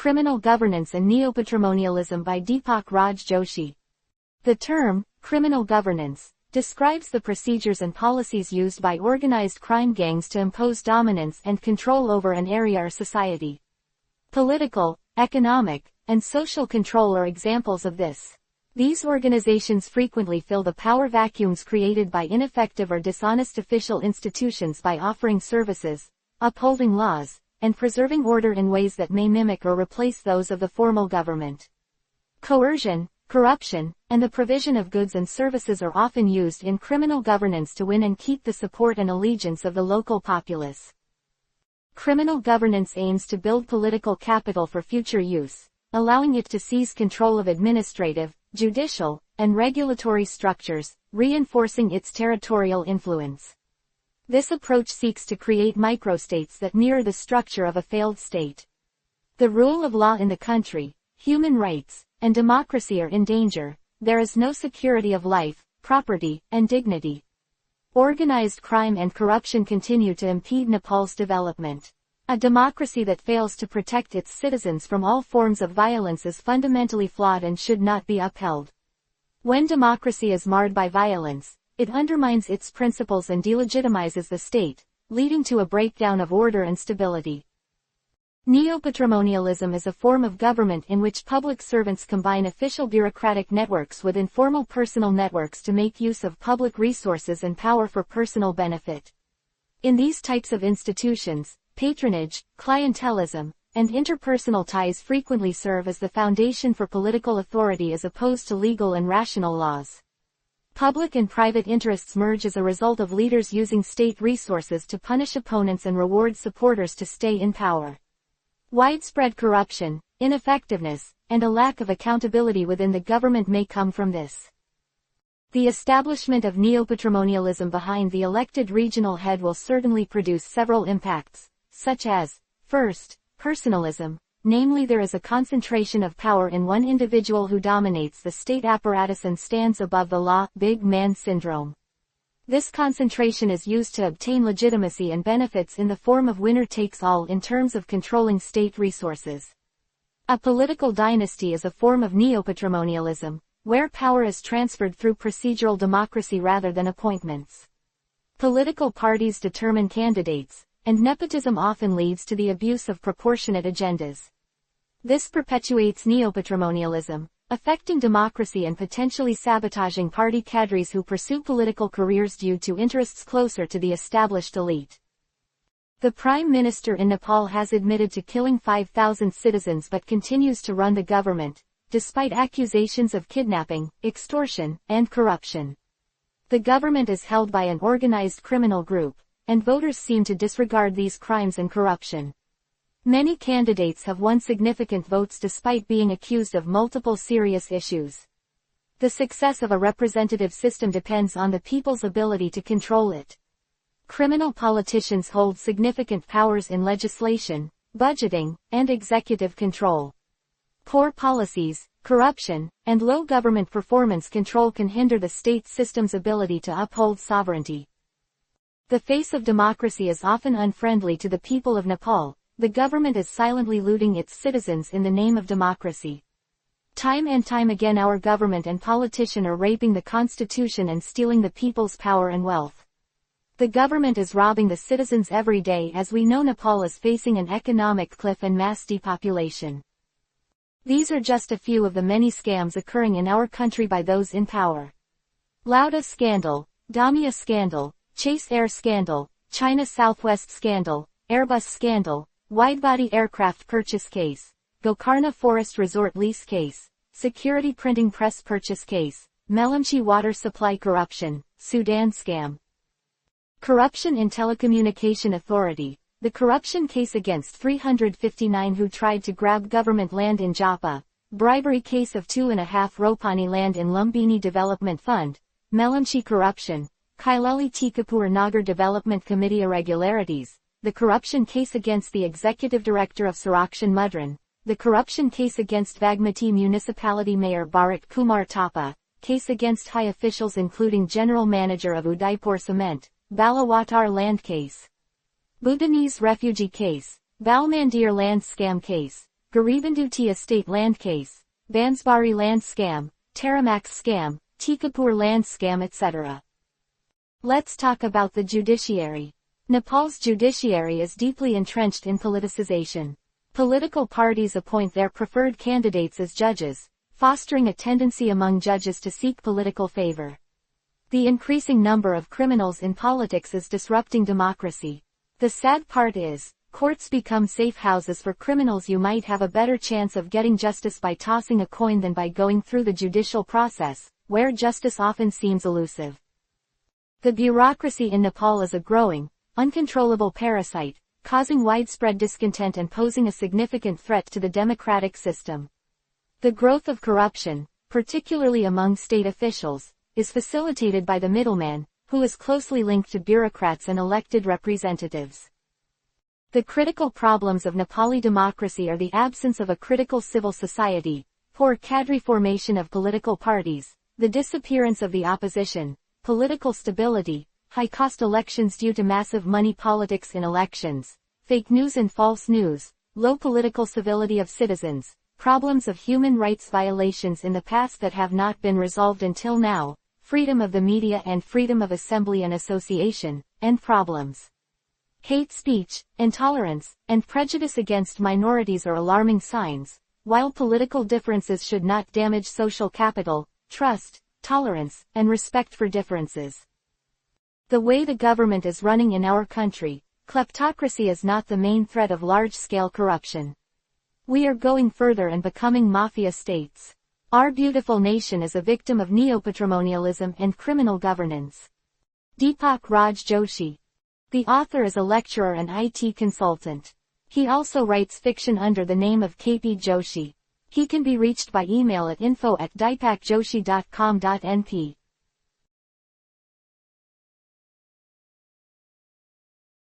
Criminal Governance and Neo-patrimonialism by Deepak Raj Joshi. The term, criminal governance, describes the procedures and policies used by organized crime gangs to impose dominance and control over an area or society. Political, economic, and social control are examples of this. These organizations frequently fill the power vacuums created by ineffective or dishonest official institutions by offering services, upholding laws, and preserving order in ways that may mimic or replace those of the formal government. Coercion, corruption, and the provision of goods and services are often used in criminal governance to win and keep the support and allegiance of the local populace. Criminal governance aims to build political capital for future use, allowing it to seize control of administrative, judicial, and regulatory structures, reinforcing its territorial influence. This approach seeks to create microstates that mirror the structure of a failed state. The rule of law in the country, human rights, and democracy are in danger. There is no security of life, property, and dignity. Organized crime and corruption continue to impede Nepal's development. A democracy that fails to protect its citizens from all forms of violence is fundamentally flawed and should not be upheld. When democracy is marred by violence, it undermines its principles and delegitimizes the state, leading to a breakdown of order and stability. Neo-patrimonialism is a form of government in which public servants combine official bureaucratic networks with informal personal networks to make use of public resources and power for personal benefit. In these types of institutions, patronage, clientelism, and interpersonal ties frequently serve as the foundation for political authority as opposed to legal and rational laws. Public and private interests merge as a result of leaders using state resources to punish opponents and reward supporters to stay in power. Widespread corruption, ineffectiveness, and a lack of accountability within the government may come from this. The establishment of neo-patrimonialism behind the elected regional head will certainly produce several impacts, such as, first, personalism, namely there is a concentration of power in one individual who dominates the state apparatus and stands above the law, big man syndrome. This concentration is used to obtain legitimacy and benefits in the form of winner-takes-all in terms of controlling state resources. A political dynasty is a form of neo-patrimonialism, where power is transferred through procedural democracy rather than appointments. Political parties determine candidates, and nepotism often leads to the abuse of proportionate agendas. This perpetuates neo-patrimonialism, affecting democracy and potentially sabotaging party cadres who pursue political careers due to interests closer to the established elite. The Prime Minister in Nepal has admitted to killing 5,000 citizens but continues to run the government, despite accusations of kidnapping, extortion, and corruption. The government is held by an organized criminal group, and voters seem to disregard these crimes and corruption. Many candidates have won significant votes despite being accused of multiple serious issues. The success of a representative system depends on the people's ability to control it. Criminal politicians hold significant powers in legislation, budgeting, and executive control. Poor policies, corruption, and low government performance control can hinder the state system's ability to uphold sovereignty. The face of democracy is often unfriendly to the people of Nepal. The government is silently looting its citizens in the name of democracy. Time and time again our government and politicians are raping the constitution and stealing the people's power and wealth. The government is robbing the citizens every day. As we know, Nepal is facing an economic cliff and mass depopulation. These are just a few of the many scams occurring in our country by those in power. Lauda scandal, Damia scandal, Chase Air scandal, China Southwest scandal, Airbus scandal, Widebody aircraft purchase case, Gokarna forest resort lease case, security printing press purchase case, Melamchi water supply corruption, Sudan scam. Corruption in Telecommunication Authority, the corruption case against 359 who tried to grab government land in Japa, bribery case of 2.5 Ropani land in Lumbini Development Fund, Melamchi corruption, Kailali Tikapur Nagar Development Committee irregularities, the corruption case against the executive director of Surakshan Mudran, the corruption case against Bagmati Municipality Mayor Bharat Kumar Thapa, case against high officials including General Manager of Udaipur Cement, Balawatar land case, Bhutanese refugee case, Balmandir land scam case, Garibanduti estate land case, Bansbari land scam, Terramax scam, Tikapur land scam etc. Let's talk about the judiciary. Nepal's judiciary is deeply entrenched in politicization. Political parties appoint their preferred candidates as judges, fostering a tendency among judges to seek political favor. The increasing number of criminals in politics is disrupting democracy. The sad part is, courts become safe houses for criminals. You might have a better chance of getting justice by tossing a coin than by going through the judicial process, where justice often seems elusive. The bureaucracy in Nepal is a growing, uncontrollable parasite, causing widespread discontent and posing a significant threat to the democratic system. The growth of corruption, particularly among state officials, is facilitated by the middleman, who is closely linked to bureaucrats and elected representatives. The critical problems of Nepali democracy are the absence of a critical civil society, poor cadre formation of political parties, the disappearance of the opposition, political stability, high-cost elections due to massive money politics in elections, fake news and false news, low political civility of citizens, problems of human rights violations in the past that have not been resolved until now, freedom of the media and freedom of assembly and association, and problems. Hate speech, intolerance, and prejudice against minorities are alarming signs. While political differences should not damage social capital, trust, tolerance, and respect for differences. The way the government is running in our country, kleptocracy is not the main threat of large-scale corruption. We are going further and becoming mafia states. Our beautiful nation is a victim of neo-patrimonialism and criminal governance. Deepak Raj Joshi. The author is a lecturer and IT consultant. He also writes fiction under the name of KP Joshi. He can be reached by email at info@deepakjoshi.com.np.